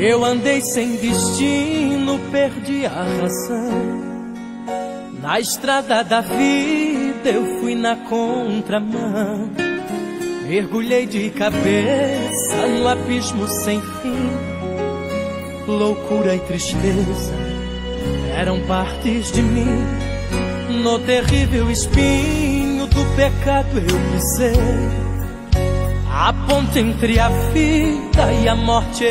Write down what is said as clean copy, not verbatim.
Eu andei sem destino, perdi a razão. Na estrada da vida eu fui na contramão. Mergulhei de cabeça no abismo sem fim. Loucura e tristeza eram partes de mim. No terrível espinho do pecado eu pisei. A ponte entre a vida e a morte